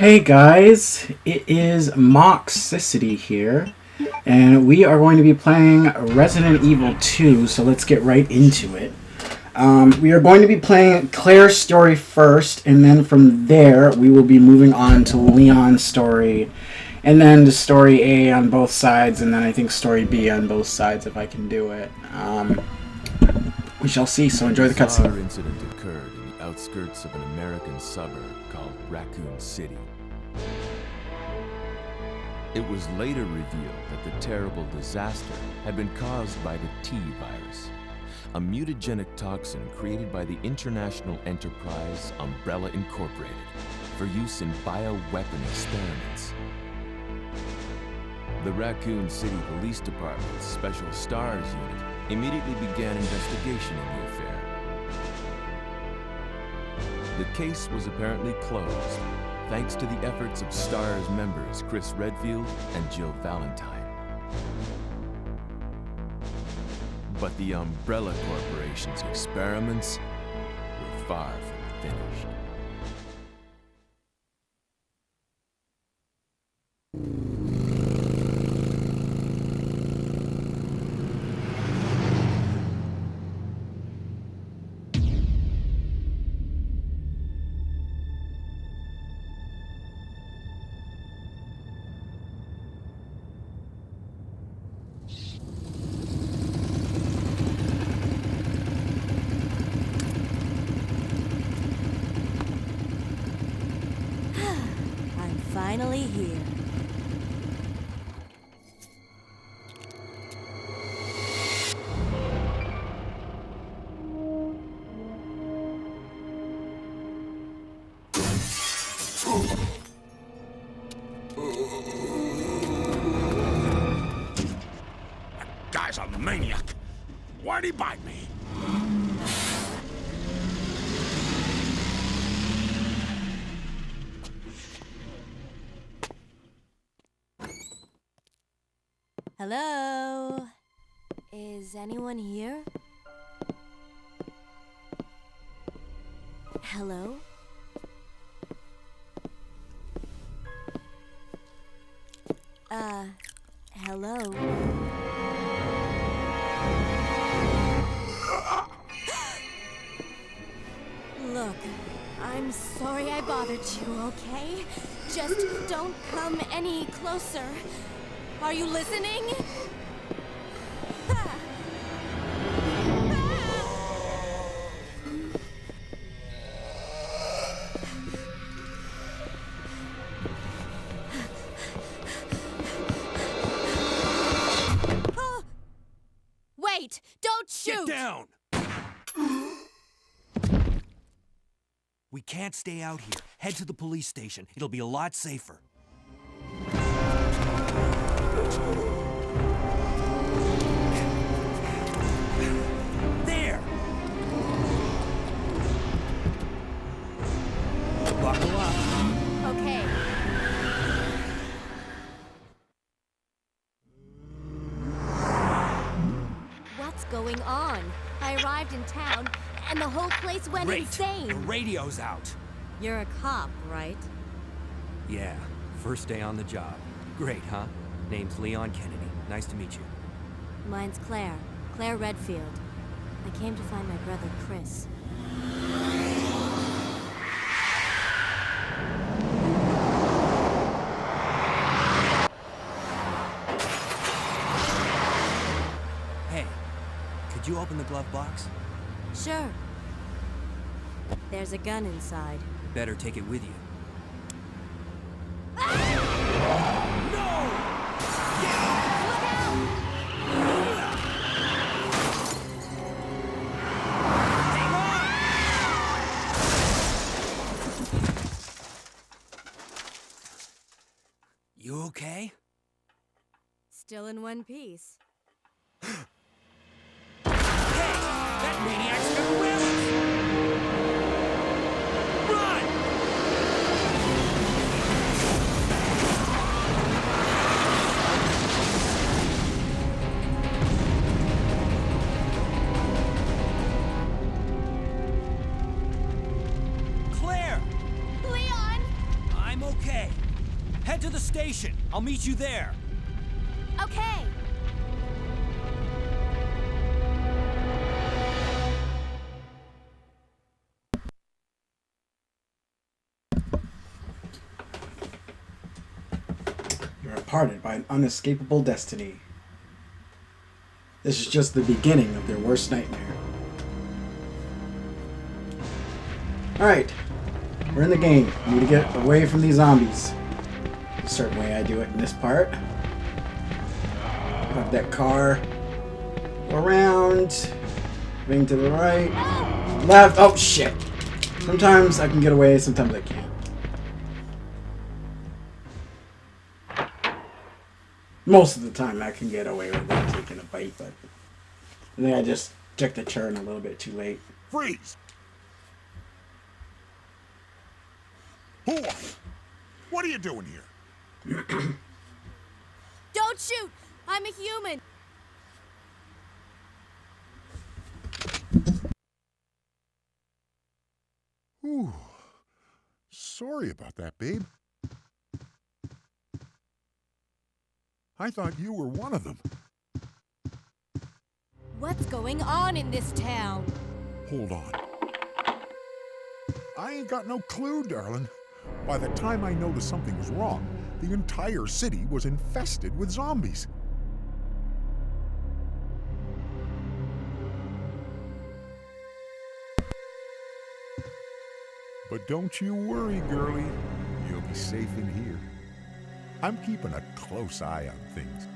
Hey guys, it is Moxicity here, and we are going to be playing Resident Evil 2, so let's get right into it. We are going to be playing Claire's story first, and then from there we will be moving on to Leon's story, and then to story A on both sides, and then I think story B on both sides if I can do it. We shall see, so enjoy the cutscene. Our incident occurred in the outskirts of an American suburb called Raccoon City. It was later revealed that the terrible disaster had been caused by the T virus, a mutagenic toxin created by the international enterprise Umbrella Incorporated for use in bioweapon experiments. The Raccoon City Police Department's Special Stars Unit immediately began investigation in the affair. The case was apparently closed, thanks to the efforts of STARS members Chris Redfield and Jill Valentine. But the Umbrella Corporation's experiments were far from finished. Finally here. That guy's a maniac. Why'd he bite me? Hello? Is anyone here? Hello? Hello? Look, I'm sorry I bothered you, okay? Just don't come any closer. Are you listening? Wait! Don't shoot! Get down! We can't stay out here. Head to the police station. It'll be a lot safer. There! Buckle up. Okay. What's going on? I arrived in town, and the whole place went Great. insane. The radio's out. You're a cop, right? Yeah, first day on the job. Great, huh? Name's Leon Kennedy. Nice to meet you. Mine's Claire. Claire Redfield. I came to find my brother, Chris. Hey, could you open the glove box? Sure. There's a gun inside. Better take it with you. You okay? Still in one piece. That maniac's gonna win! Run! Claire! Leon! I'm okay. station. I'll meet you there. Okay. You're parted by an unescapable destiny. This is just the beginning of their worst nightmare. Alright, we're in the game. We need to get away from these zombies. A certain way I do it in this part. Have that car go around, wing to the right, left. Oh shit! Sometimes I can get away, sometimes I can't. Most of the time I can get away without taking a bite, but I think I just took the turn a little bit too late. Freeze! Who are you? What are you doing here? Don't shoot! I'm a human! Ooh. Sorry about that, babe. I thought you were one of them. What's going on in this town? Hold on. I ain't got no clue, darling. By the time I noticed something was wrong, the entire city was infested with zombies. But don't you worry, girlie. You'll be safe in here. I'm keeping a close eye on things.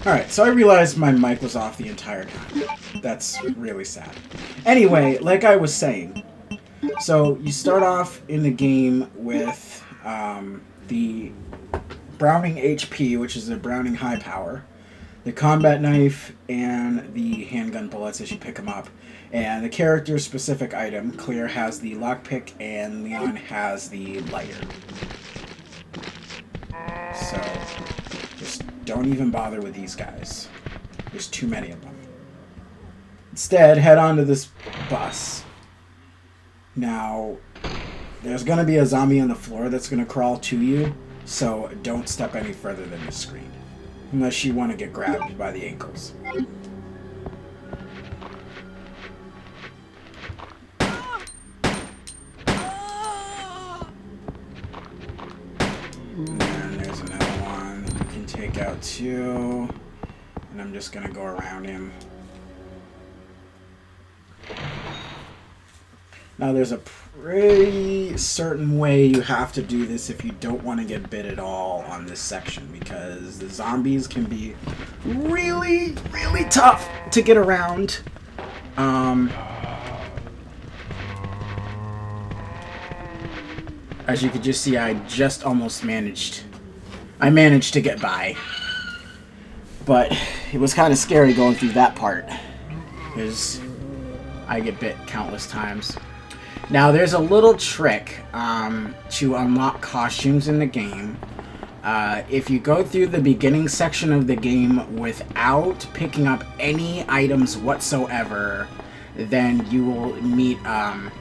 Alright, so I realized my mic was off the entire time. That's really sad. Anyway, like I was saying, so you start off in the game with the Browning HP, which is a Browning high power, the combat knife, and the handgun bullets as you pick them up. And the character's specific item, Claire has the lockpick and Leon has the lighter. So, just don't even bother with these guys. There's too many of them. Instead, head on to this bus. Now, there's going to be a zombie on the floor that's going to crawl to you, so don't step any further than the screen. Unless you want to get grabbed by the ankles. And there's another one you can take out too. And I'm just going to go around him. Now there's a pretty certain way you have to do this if you don't want to get bit at all on this section, because the zombies can be really, really tough to get around. As you can just see, I just almost managed. I managed to get by. But it was kind of scary going through that part, because I get bit countless times. Now, there's a little trick to unlock costumes in the game. If you go through the beginning section of the game without picking up any items whatsoever, then you will meet, I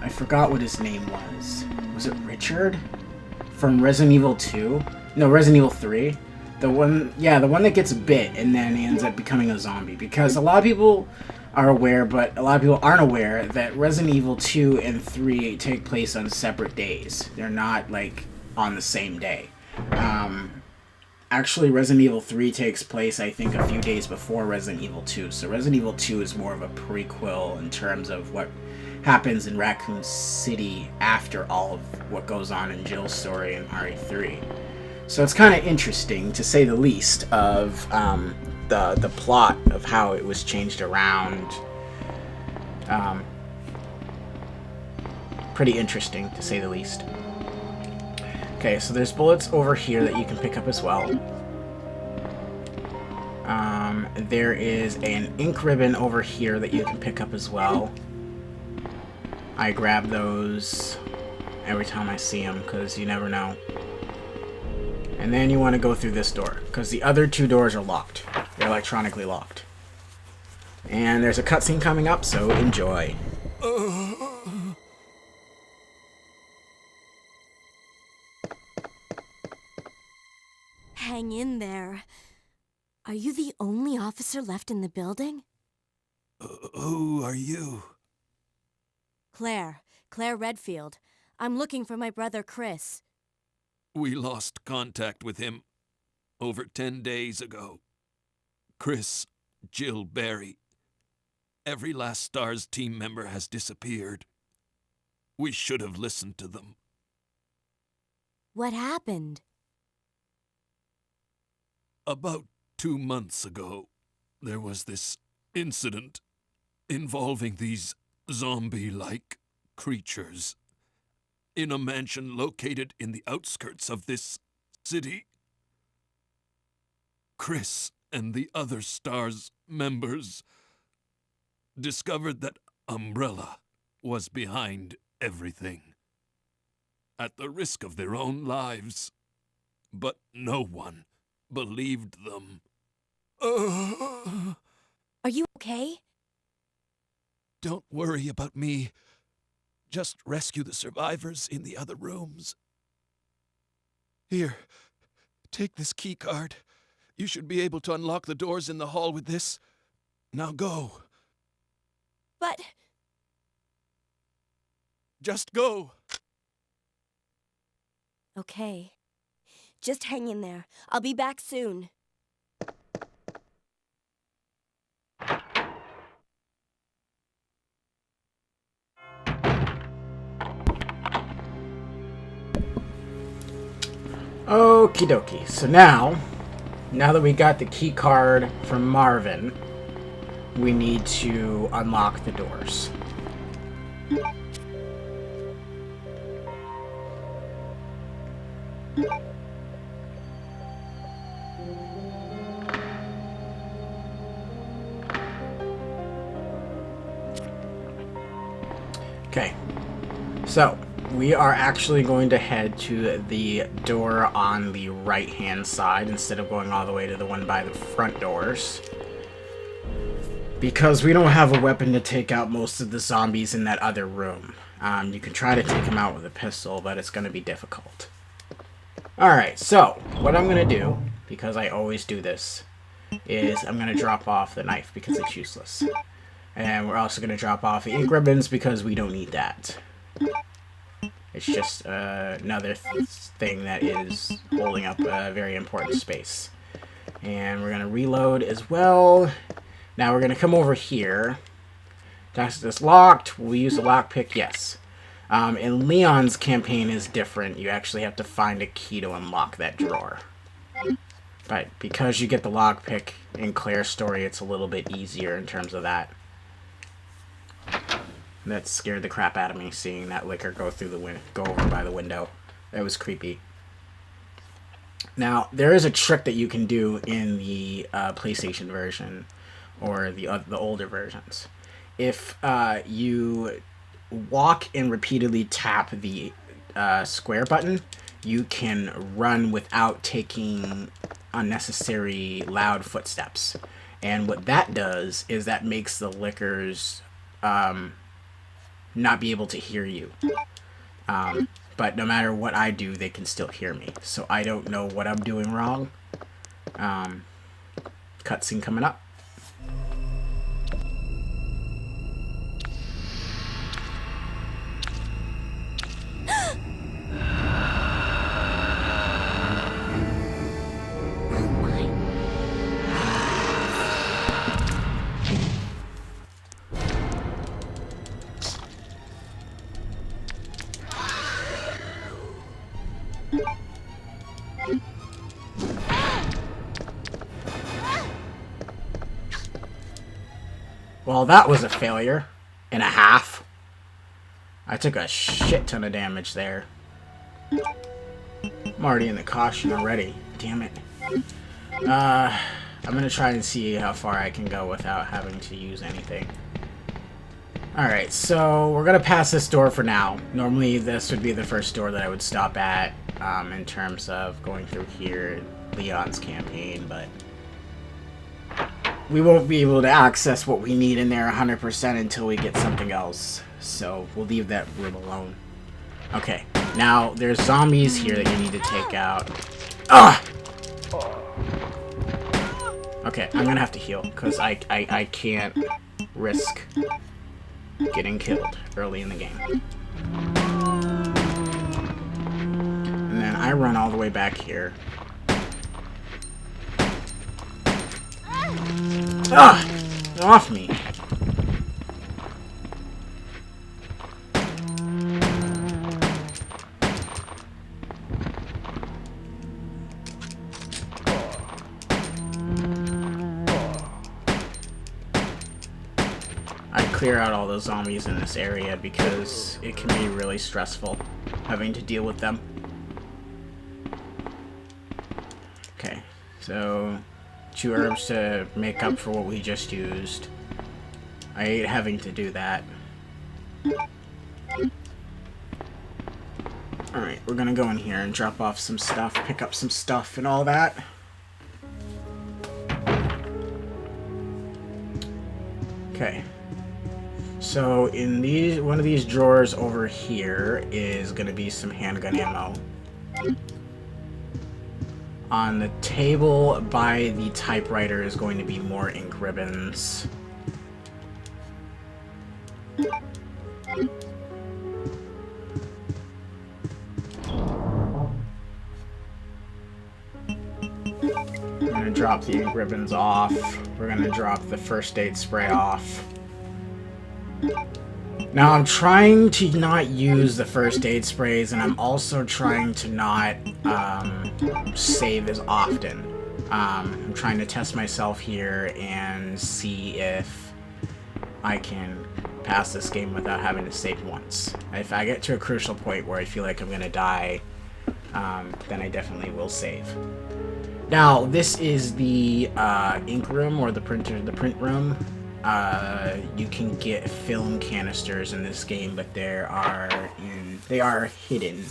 forgot what his name was. Was it Richard? From Resident Evil 2? No, Resident Evil 3. The one that gets bit and then he ends up becoming a zombie. Because a lot of people are aware, but a lot of people aren't aware that Resident Evil 2 and 3 take place on separate days. They're not, like, on the same day. Actually, Resident Evil 3 takes place, I think, a few days before Resident Evil 2. So Resident Evil 2 is more of a prequel in terms of what happens in Raccoon City after all of what goes on in Jill's story in RE3. So it's kind of interesting, to say the least, of the plot of how it was changed around. Pretty interesting, to say the least. Okay, so there's bullets over here that you can pick up as well. There is an ink ribbon over here that you can pick up as well. I grab those every time I see them, because you never know. And then you want to go through this door, because the other two doors are locked. They're electronically locked. And there's a cutscene coming up, so enjoy. Hang in there. Are you the only officer left in the building? Who are you? Claire Redfield. I'm looking for my brother Chris. We lost contact with him over 10 days ago. Chris, Jill, Barry. Every last STARS team member has disappeared. We should have listened to them. What happened? About 2 months ago, there was this incident involving these zombie-like creatures in a mansion located in the outskirts of this city. Chris and the other STARS members discovered that Umbrella was behind everything, at the risk of their own lives. But no one believed them. Are you okay? Don't worry about me. Just rescue the survivors in the other rooms. Here, take this key card. You should be able to unlock the doors in the hall with this. Now go. But... Just go. Okay. Just hang in there. I'll be back soon. Okie dokie. So now that we got the key card from Marvin, we need to unlock the doors. Okay, so we are actually going to head to the door on the right-hand side instead of going all the way to the one by the front doors. Because we don't have a weapon to take out most of the zombies in that other room. You can try to take them out with a pistol, but it's going to be difficult. Alright, so what I'm going to do, because I always do this, is I'm going to drop off the knife because it's useless. And we're also going to drop off the ink ribbons because we don't need that. It's just another thing that is holding up a very important space. And we're going to reload as well. Now we're going to come over here. That's locked. Will we use the lockpick? Yes. And Leon's campaign is different. You actually have to find a key to unlock that drawer. But because you get the lockpick in Claire's story, it's a little bit easier in terms of that. That scared the crap out of me, seeing that liquor go over by the window. That was creepy. Now, there is a trick that you can do in the PlayStation version, or the older versions. If you walk and repeatedly tap the square button, you can run without taking unnecessary loud footsteps. And what that does is that makes the lickers not be able to hear you. But no matter what I do, they can still hear me. So I don't know what I'm doing wrong. Cutscene coming up. Well, that was a failure and a half. I took a shit ton of damage there. I'm already in the caution already. Damn it. I'm gonna try and see how far I can go without having to use anything. Alright, so we're gonna pass this door for now. Normally this would be the first door that I would stop at in terms of going through here, Leon's campaign, but we won't be able to access what we need in there 100% until we get something else. So we'll leave that room alone. Okay, now there's zombies here that you need to take out. Ah! Okay, I'm gonna have to heal because I can't risk getting killed early in the game. And then I run all the way back here. Ah! Get off me! I clear out all those zombies in this area because it can be really stressful having to deal with them. Okay, so 2 herbs to make up for what we just used. I hate having to do that. Alright, we're gonna go in here and drop off some stuff, pick up some stuff and all that. Okay. So in one of these drawers over here is gonna be some handgun ammo. On the table by the typewriter is going to be more ink ribbons. We're going to drop the ink ribbons off. We're going to drop the first aid spray off. Now, I'm trying to not use the first aid sprays, and I'm also trying to not save as often. I'm trying to test myself here and see if I can pass this game without having to save once. If I get to a crucial point where I feel like I'm gonna die, then I definitely will save. Now, this is the ink room, or the print room. You can get film canisters in this game, but they are hidden.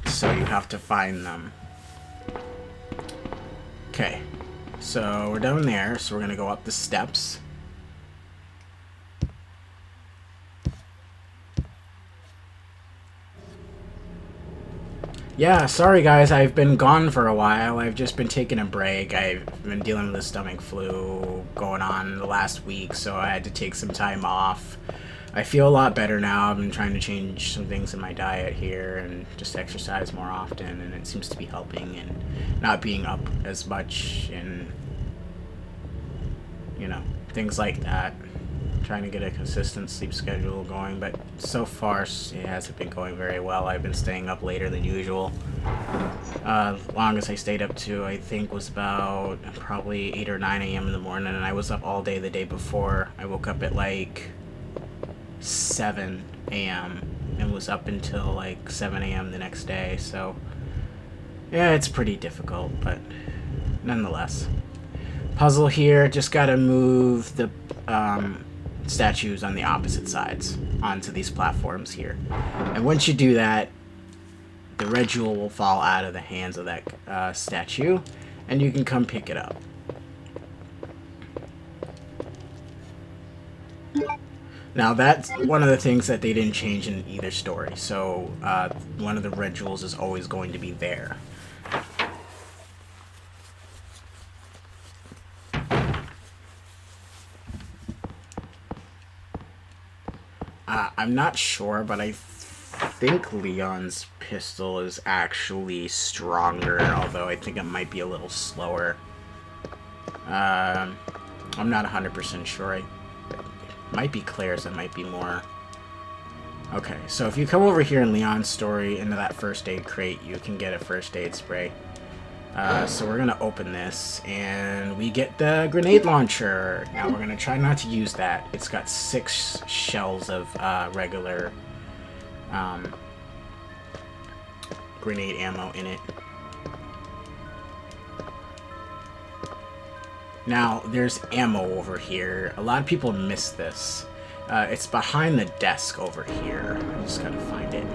So you have to find them. Okay, so we're down there, so we're gonna go up the steps. Yeah, sorry guys, I've been gone for a while. I've just been taking a break. I've been dealing with the stomach flu going on the last week, so I had to take some time off. I feel a lot better now. I've been trying to change some things in my diet here and just exercise more often, and it seems to be helping, and not being up as much and, you know, things like that. Trying to get a consistent sleep schedule going, but so far it hasn't been going very well. I've been staying up later than usual. Longest I stayed up to, I think, was about probably 8 or 9 a.m. in the morning, and I was up all day the day before. I woke up at like 7 a.m. and was up until like 7 a.m. the next day, so yeah, it's pretty difficult, but nonetheless. Puzzle here, just gotta move the statues on the opposite sides onto these platforms here. And once you do that, the red jewel will fall out of the hands of that statue, and you can come pick it up. Now that's one of the things that they didn't change in either story, so one of the red jewels is always going to be there. I'm not sure, but I think Leon's pistol is actually stronger, although I think it might be a little slower. I'm not 100% sure. It might be Claire's, it might be more. Okay, so if you come over here in Leon's story, into that first aid crate, you can get a first aid spray. So we're gonna open this, and we get the grenade launcher. Now we're gonna try not to use that. It's got 6 shells of regular grenade ammo in it. Now there's ammo over here. A lot of people miss this. It's behind the desk over here. I just gotta find it.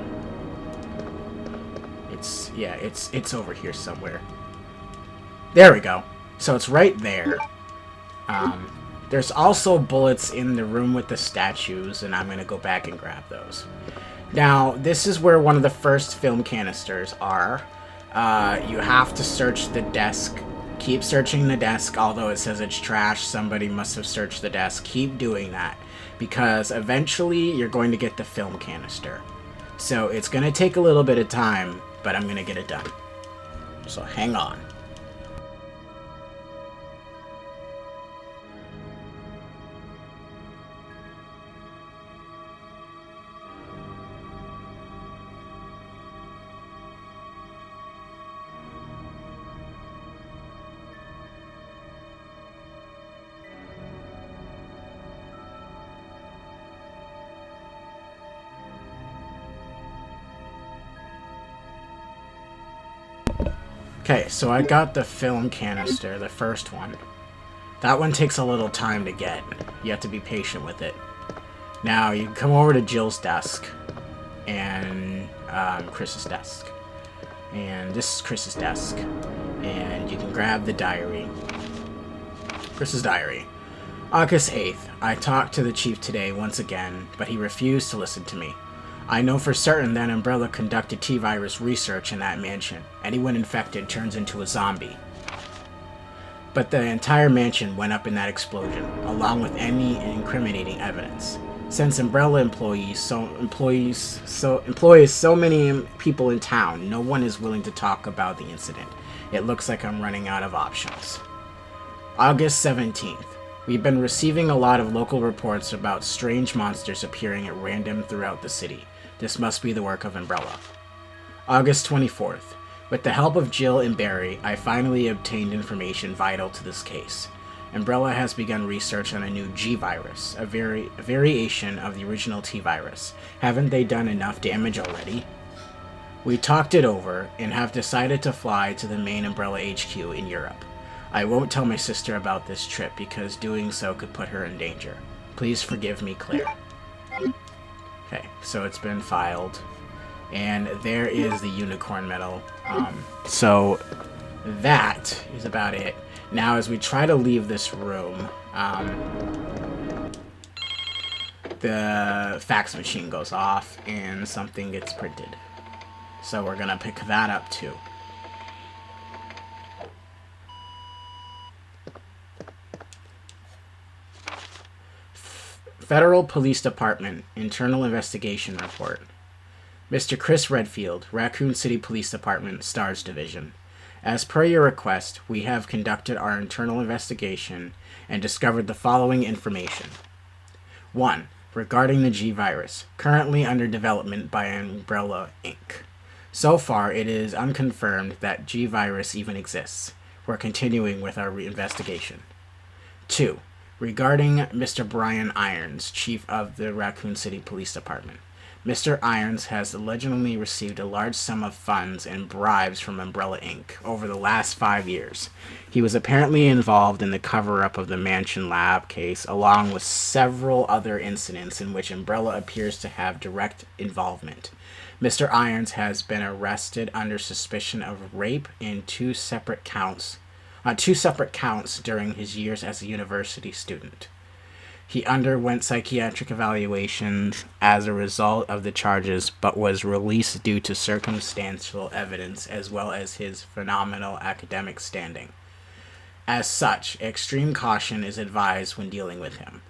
It's over here somewhere. There we go. So it's right there. There's also bullets in the room with the statues, and I'm going to go back and grab those. Now, this is where one of the first film canisters are. You have to search the desk. Keep searching the desk, although it says it's trash. Somebody must have searched the desk. Keep doing that, because eventually you're going to get the film canister. So it's going to take a little bit of time, but I'm going to get it done. So hang on. Okay, so I got the film canister, the first one. That one takes a little time to get. You have to be patient with it. Now, you come over to Jill's desk, and Chris's desk. And this is Chris's desk. And you can grab the diary. Chris's diary. August 8th. I talked to the chief today once again, but he refused to listen to me. I know for certain that Umbrella conducted T-virus research in that mansion. Anyone infected turns into a zombie. But the entire mansion went up in that explosion, along with any incriminating evidence. Since Umbrella employs so many people in town, no one is willing to talk about the incident. It looks like I'm running out of options. August 17th. We've been receiving a lot of local reports about strange monsters appearing at random throughout the city. This must be the work of Umbrella. August 24th. With the help of Jill and Barry, I finally obtained information vital to this case. Umbrella has begun research on a new G virus, a variation of the original T virus. Haven't they done enough damage already? We talked it over and have decided to fly to the main Umbrella HQ in Europe. I won't tell my sister about this trip because doing so could put her in danger. Please forgive me, Claire. Okay, so it's been filed. And there is the unicorn medal. So that is about it. Now, as we try to leave this room, the fax machine goes off and something gets printed. So we're going to pick that up too. Federal Police Department Internal Investigation Report. Mr. Chris Redfield, Raccoon City Police Department, STARS Division. As per your request, we have conducted our internal investigation and discovered the following information. 1. Regarding the G virus, currently under development by Umbrella Inc. So far, it is unconfirmed that G virus even exists. We're continuing with our investigation. 2. Regarding Mr. Brian Irons, Chief of the Raccoon City Police Department. Mr. Irons has allegedly received a large sum of funds and bribes from Umbrella Inc. over the last 5 years. He was apparently involved in the cover-up of the Mansion Lab case, along with several other incidents in which Umbrella appears to have direct involvement. Mr. Irons has been arrested under suspicion of rape in two separate counts during his years as a university student. He underwent psychiatric evaluations as a result of the charges, but was released due to circumstantial evidence as well as his phenomenal academic standing. As such, extreme caution is advised when dealing with him.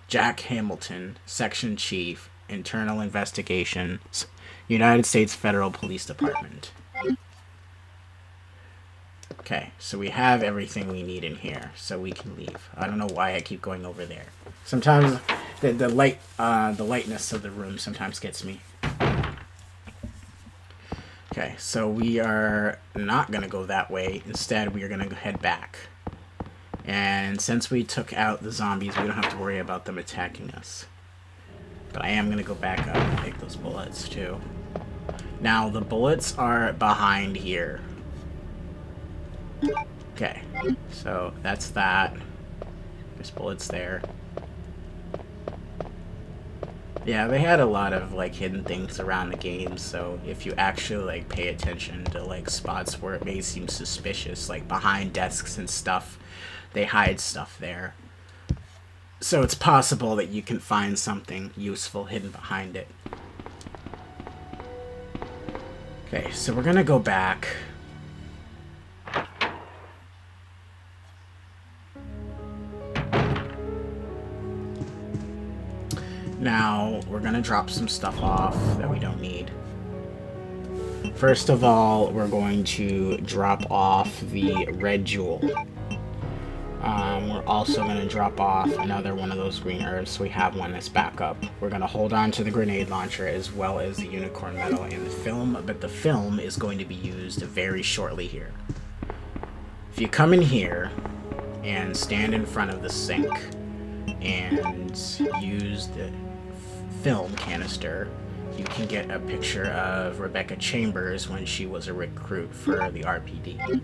Jack Hamilton, Section Chief, Internal Investigations, United States Federal Police Department. Okay, so we have everything we need in here, so we can leave. I don't know why I keep going over there. Sometimes the lightness of the room sometimes gets me. Okay, so we are not going to go that way. Instead, we are going to head back. And since we took out the zombies, we don't have to worry about them attacking us. But I am going to go back up and take those bullets, too. Now, the bullets are behind here. Okay, so that's that. There's bullets there. Yeah, they had a lot of like hidden things around the game, so if you actually like pay attention to like spots where it may seem suspicious, like behind desks and stuff, they hide stuff there. So it's possible that you can find something useful hidden behind it. Okay, so we're gonna go back. Now, we're going to drop some stuff off that we don't need. First of all, we're going to drop off the red jewel. We're also going to drop off another one of those green herbs, so we have one that's backup. We're going to hold on to the grenade launcher as well as the unicorn medal and the film, but the film is going to be used very shortly here. If you come in here and stand in front of the sink and use the film canister, you can get a picture of Rebecca Chambers when she was a recruit for the RPD.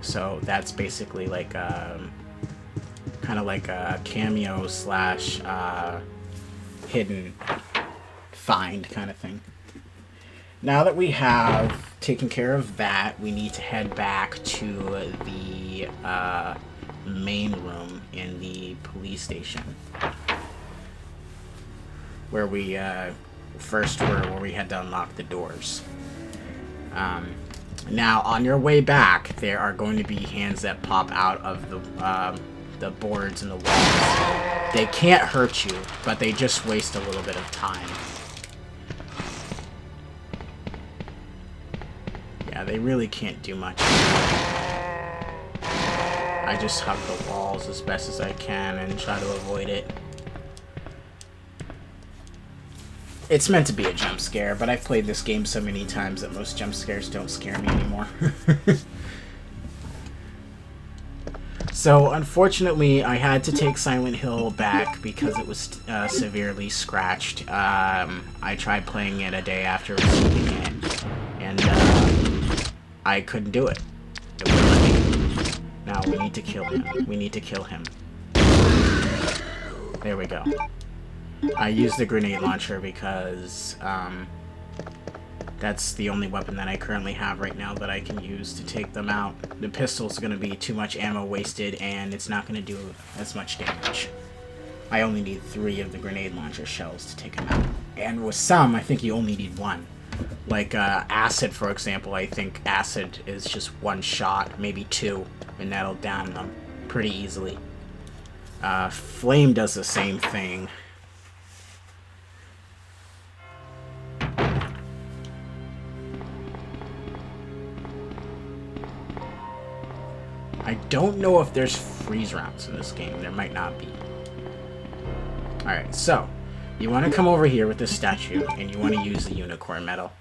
So that's basically like kind of like a cameo slash hidden find kind of thing. Now that we have taken care of that, we need to head back to the main room in the police station, where we first were, where we had to unlock the doors. Now, on your way back, there are going to be hands that pop out of the boards and the walls. They can't hurt you, but they just waste a little bit of time. Yeah, they really can't do much. I just hug the walls as best as I can and try to avoid it. It's meant to be a jump scare, but I've played this game so many times that most jump scares don't scare me anymore. So, unfortunately, I had to take Silent Hill back because it was severely scratched. I tried playing it a day after receiving it, and I couldn't do it. It wouldn't let me. Now, we need to kill him. We need to kill him. There we go. I used the grenade launcher because that's the only weapon that I currently have right now that I can use to take them out. The pistol's going to be too much ammo wasted, and it's not going to do as much damage. I only need 3 of the grenade launcher shells to take them out. And with some, I think you only need 1. Like acid, for example, I think acid is just 1 shot, maybe 2, and that'll down them pretty easily. Flame does the same thing. I don't know if there's freeze rounds in this game. There might not be. Alright, so you want to come over here with this statue, and you want to use the unicorn medal.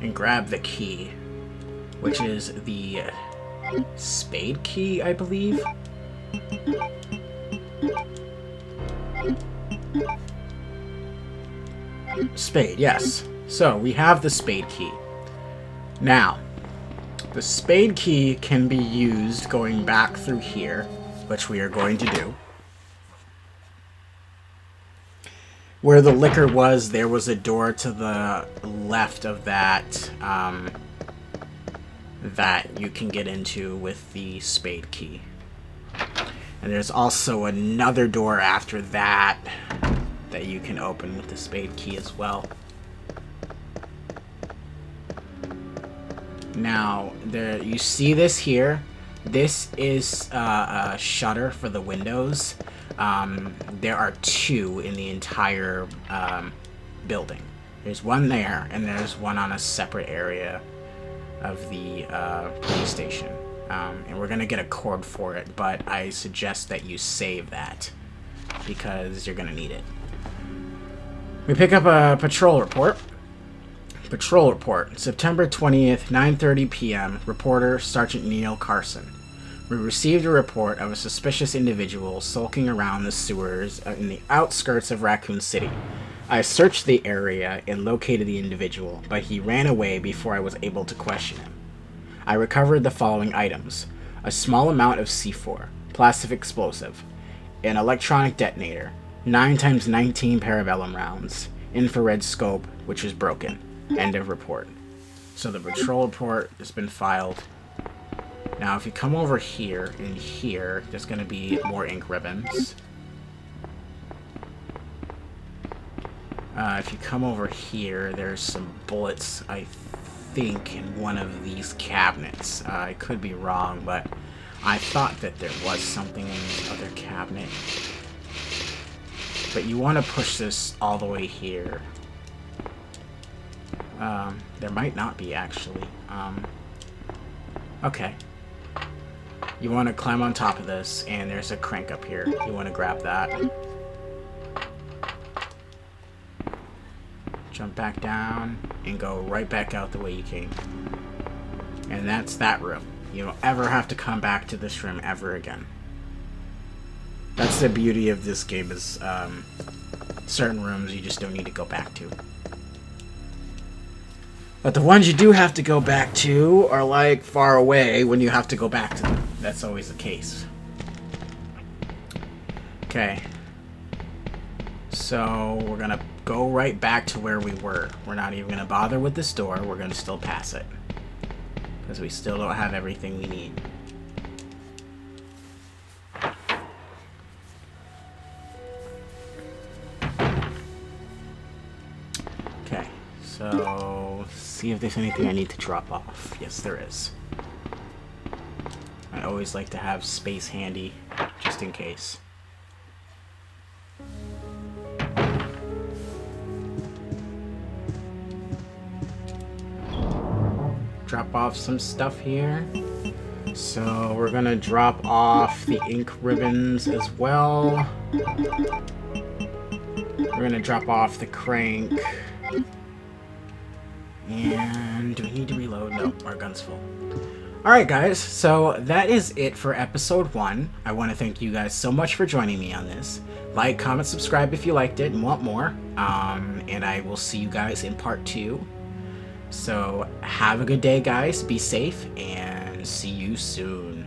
And grab the key, which is the spade key, I believe. Spade, yes. So, we have the spade key. Now, the spade key can be used going back through here, which we are going to do. Where the liquor was, there was a door to the left of that, that you can get into with the spade key. And there's also another door after that that you can open with the spade key as well. Now, you see this here? This is a shutter for the windows. There are 2 in the entire building. There's one there, and there's one on a separate area of the police station. And we're going to get a cord for it, but I suggest that you save that because you're going to need it. We pick up a patrol report. Patrol report, September 20th, 9:30 p.m. Reporter, Sergeant Neil Carson. We received a report of a suspicious individual sulking around the sewers in the outskirts of Raccoon City. I searched the area and located the individual, but he ran away before I was able to question him. I recovered the following items: a small amount of C4, plastic explosive, an electronic detonator, 9x19 parabellum rounds, infrared scope, which is broken. End of report. So the patrol report has been filed. Now if you come over here, and here, there's going to be more ink ribbons. If you come over here, there's some bullets, I think, in one of these cabinets. I could be wrong, but I thought that there was something in this other cabinet. But you want to push this all the way here. There might not be, actually. Okay. You want to climb on top of this, and there's a crank up here. You want to grab that. Jump back down, and go right back out the way you came. And that's that room. You don't ever have to come back to this room ever again. That's the beauty of this game, is certain rooms you just don't need to go back to. But the ones you do have to go back to are like far away when you have to go back to them. That's always the case. Okay. So we're gonna go right back to where we were. We're not even gonna bother with this door. We're gonna still pass it. Because we still don't have everything we need. Okay, so see if there's anything I need to drop off. Yes, there is. I always like to have space handy, just in case. drop off some stuff here. So we're gonna drop off the ink ribbons as well. We're gonna drop off the crank. And do we need to reload? No, our gun's full. Alright guys, so that is it for episode 1. I want to thank you guys so much for joining me on this. Like, comment, subscribe if you liked it and want more. And I will see you guys in part 2. So have a good day guys, be safe, and see you soon.